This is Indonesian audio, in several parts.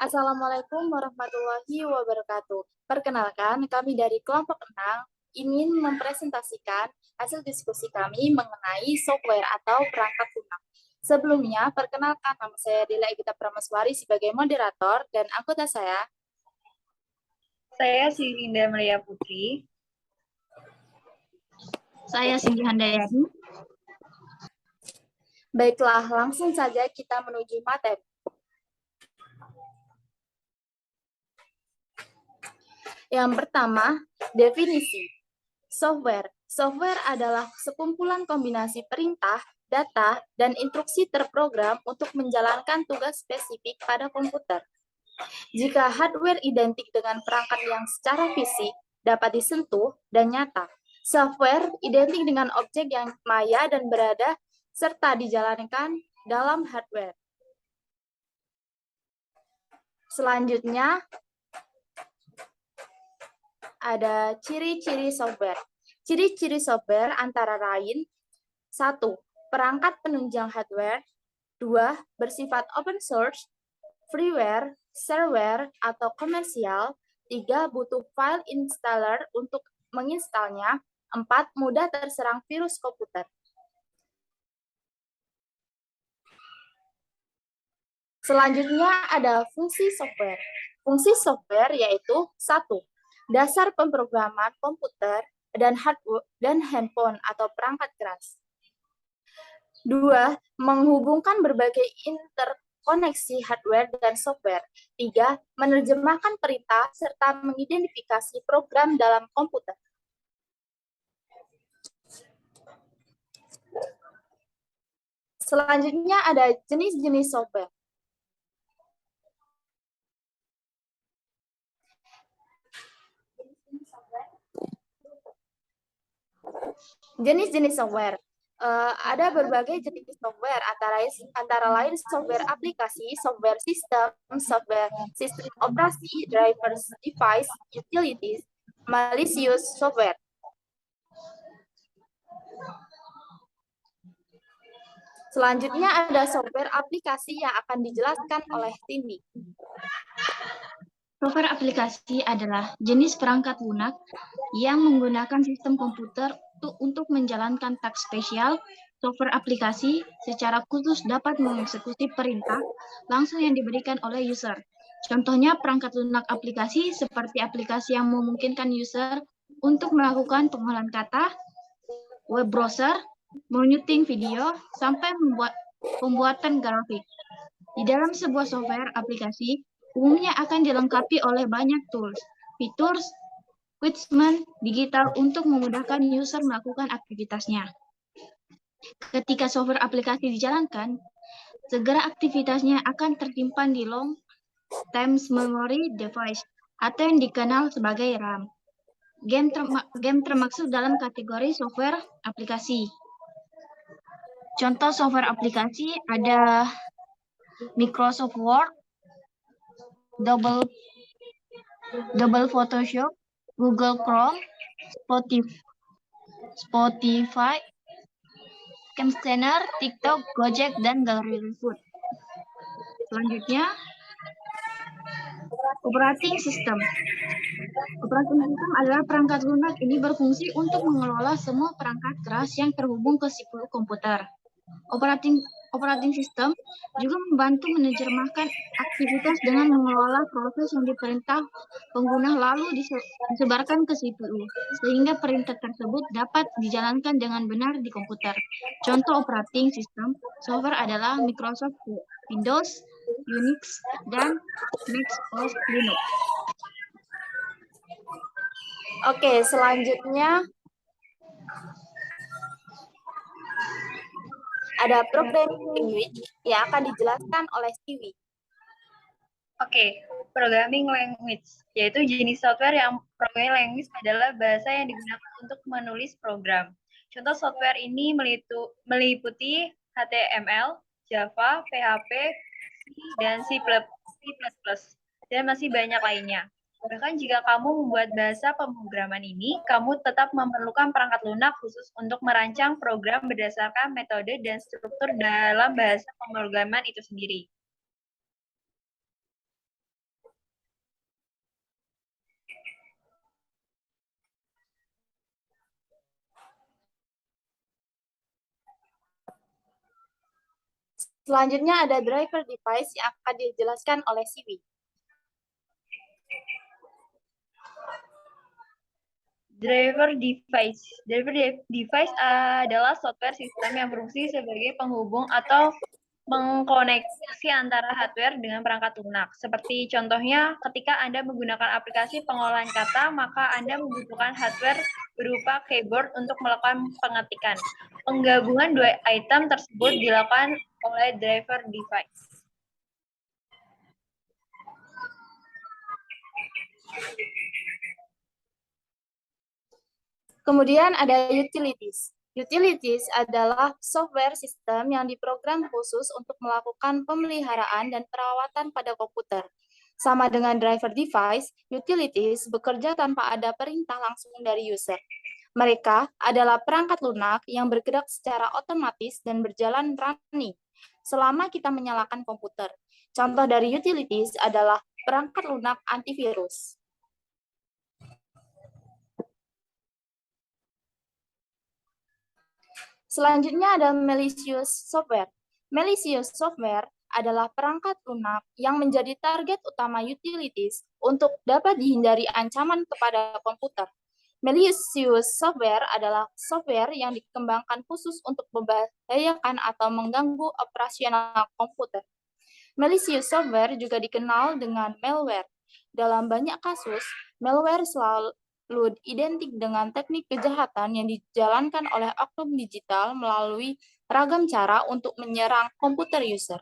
Assalamualaikum warahmatullahi wabarakatuh. Perkenalkan, kami dari kelompok 6 ingin mempresentasikan hasil diskusi kami mengenai software atau perangkat lunak. Sebelumnya, perkenalkan nama saya Dila Egita Pramaswari sebagai moderator dan anggota saya. Saya Silinda Maria Putri. Saya Cindy Handayani. Baiklah, langsung saja kita menuju materi. Yang pertama, definisi. Software. Software adalah sekumpulan kombinasi perintah, data, dan instruksi terprogram untuk menjalankan tugas spesifik pada komputer. Jika hardware identik dengan perangkat yang secara fisik dapat disentuh dan nyata, software identik dengan objek yang maya dan berada serta dijalankan dalam hardware. Selanjutnya, ada ciri-ciri software. Ciri-ciri software antara lain: 1. Perangkat penunjang hardware. 2. Bersifat open source, freeware, shareware, atau komersial. 3. Butuh file installer untuk menginstalnya. 4. Mudah terserang virus komputer. Selanjutnya ada fungsi software. Fungsi software yaitu 1. Dasar pemrograman komputer dan hardware dan handphone atau perangkat keras. 2. Menghubungkan berbagai interkoneksi hardware dan software. 3. Menerjemahkan perintah serta mengidentifikasi program dalam komputer. Selanjutnya ada jenis-jenis software. Jenis-jenis software. Ada berbagai jenis software, antara lain software aplikasi, software sistem operasi, drivers, device, utilities, malicious software. Selanjutnya ada software aplikasi yang akan dijelaskan oleh Cindy. Software aplikasi adalah jenis perangkat lunak yang menggunakan sistem komputer untuk menjalankan task spesial. Software aplikasi secara khusus dapat mengeksekusi perintah langsung yang diberikan oleh user. Contohnya perangkat lunak aplikasi seperti aplikasi yang memungkinkan user untuk melakukan pengolahan kata, web browser, menyuting video, sampai pembuatan grafik. Di dalam sebuah software aplikasi, umumnya akan dilengkapi oleh banyak tools, fitur, equipment digital untuk memudahkan user melakukan aktivitasnya. Ketika software aplikasi dijalankan, segera aktivitasnya akan tersimpan di long-term memory device atau yang dikenal sebagai RAM. Game termasuk dalam kategori software aplikasi. Contoh software aplikasi ada Microsoft Word, Double Photoshop, Google Chrome, Spotify, Camscanner, TikTok, Gojek, dan Gallery Food. Selanjutnya, operating system. Operating system adalah perangkat lunak ini berfungsi untuk mengelola semua perangkat keras yang terhubung ke CPU komputer. Operating system juga membantu menerjemahkan aktivitas dengan mengelola proses yang diperintah pengguna lalu disebarkan ke CPU, sehingga perintah tersebut dapat dijalankan dengan benar di komputer. Contoh operating system software adalah Microsoft Windows, Unix, dan Mac OS Linux. Oke, selanjutnya ada programming language yang akan dijelaskan oleh Stevie. Oke, programming language, yaitu jenis software yang programming language adalah bahasa yang digunakan untuk menulis program. Contoh software ini meliputi HTML, Java, PHP, C, dan C++, dan masih banyak lainnya. Bahkan jika kamu membuat bahasa pemrograman ini, kamu tetap memerlukan perangkat lunak khusus untuk merancang program berdasarkan metode dan struktur dalam bahasa pemrograman itu sendiri. Selanjutnya ada driver device yang akan dijelaskan oleh Siwi. Driver device adalah software sistem yang berfungsi sebagai penghubung atau mengkoneksi antara hardware dengan perangkat lunak. Seperti contohnya, ketika Anda menggunakan aplikasi pengolahan kata, maka Anda membutuhkan hardware berupa keyboard untuk melakukan pengetikan. Penggabungan dua item tersebut dilakukan oleh driver device. Kemudian ada utilities. Utilities adalah software sistem yang diprogram khusus untuk melakukan pemeliharaan dan perawatan pada komputer. Sama dengan driver device, utilities bekerja tanpa ada perintah langsung dari user. Mereka adalah perangkat lunak yang bergerak secara otomatis dan berjalan running selama kita menyalakan komputer. Contoh dari utilities adalah perangkat lunak antivirus. Selanjutnya ada malicious software. Malicious software adalah perangkat lunak yang menjadi target utama utilities untuk dapat dihindari ancaman kepada komputer. Malicious software adalah software yang dikembangkan khusus untuk membahayakan atau mengganggu operasional komputer. Malicious software juga dikenal dengan malware. Dalam banyak kasus, malware selalu identik dengan teknik kejahatan yang dijalankan oleh oknum digital melalui ragam cara untuk menyerang komputer user.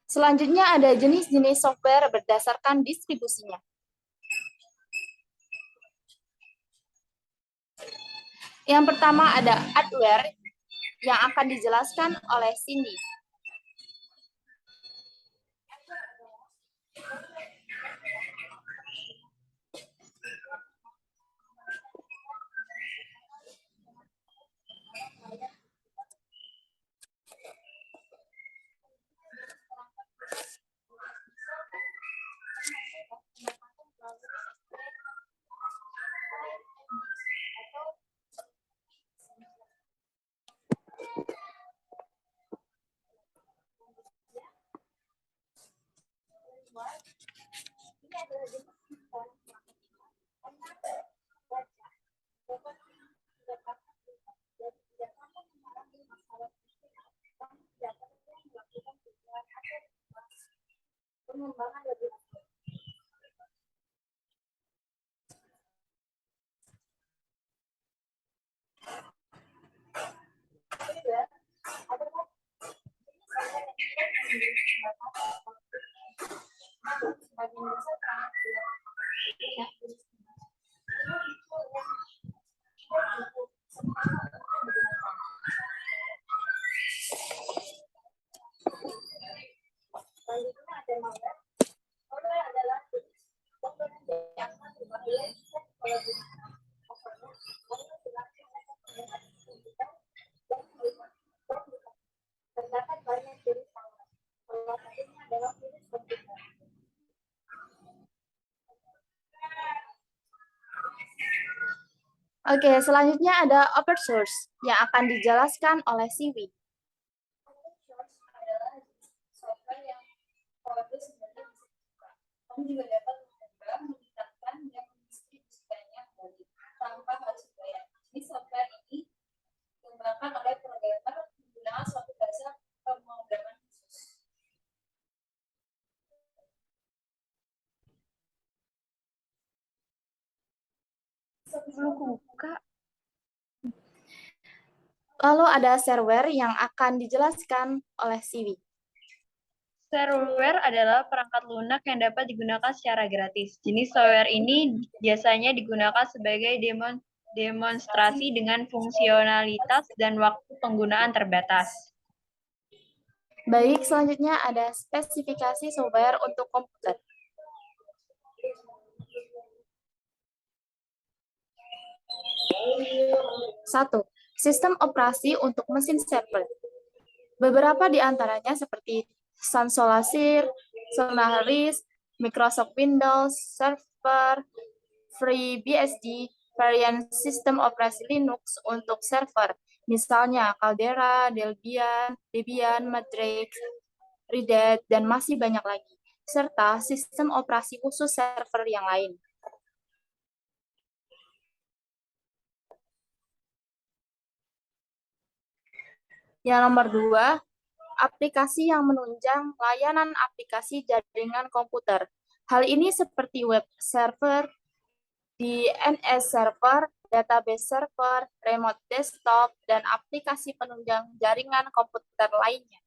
Selanjutnya ada jenis-jenis software berdasarkan distribusinya. Yang pertama ada hardware yang akan dijelaskan oleh Cindy. Oke, selanjutnya ada open source yang akan dijelaskan oleh Siwi. Kamu juga dapat mengubah, meningkatkan, dan mendistribusikannya tanpa harus bayar. Ini software ini dikembangkan oleh programmer menggunakan suatu bahasa pemrograman khusus. Lalu ada shareware yang akan dijelaskan oleh Siwi. Shareware adalah perangkat lunak yang dapat digunakan secara gratis. Jenis software ini biasanya digunakan sebagai demonstrasi dengan fungsionalitas dan waktu penggunaan terbatas. Baik, selanjutnya ada spesifikasi software untuk komputer. Satu, sistem operasi untuk mesin server. Beberapa di antaranya seperti Sun Solaris, Solaris, Microsoft Windows, Server, FreeBSD varian sistem operasi Linux untuk server, misalnya Caldera, Debian, Matrix, Red Hat, dan masih banyak lagi, serta sistem operasi khusus server yang lain. Yang nomor 2, aplikasi yang menunjang layanan aplikasi jaringan komputer. Hal ini seperti web server, DNS server, database server, remote desktop, dan aplikasi penunjang jaringan komputer lainnya.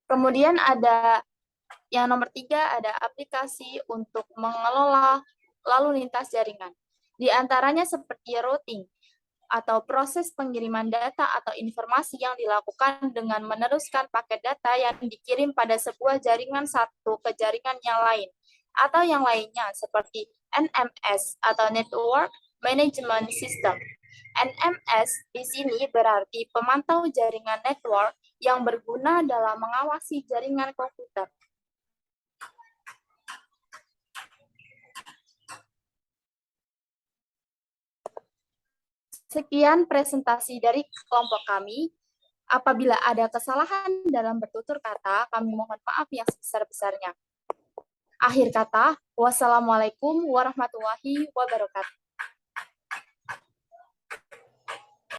Kemudian ada yang nomor 3, ada aplikasi untuk mengelola lalu lintas jaringan. Di antaranya seperti routing, atau proses pengiriman data atau informasi yang dilakukan dengan meneruskan paket data yang dikirim pada sebuah jaringan satu ke jaringan yang lain, atau yang lainnya seperti NMS atau Network Management System. NMS di sini berarti pemantau jaringan network yang berguna dalam mengawasi jaringan komputer. Sekian presentasi dari kelompok kami. Apabila ada kesalahan dalam bertutur kata, kami mohon maaf yang sebesar-besarnya. Akhir kata, wassalamualaikum warahmatullahi wabarakatuh.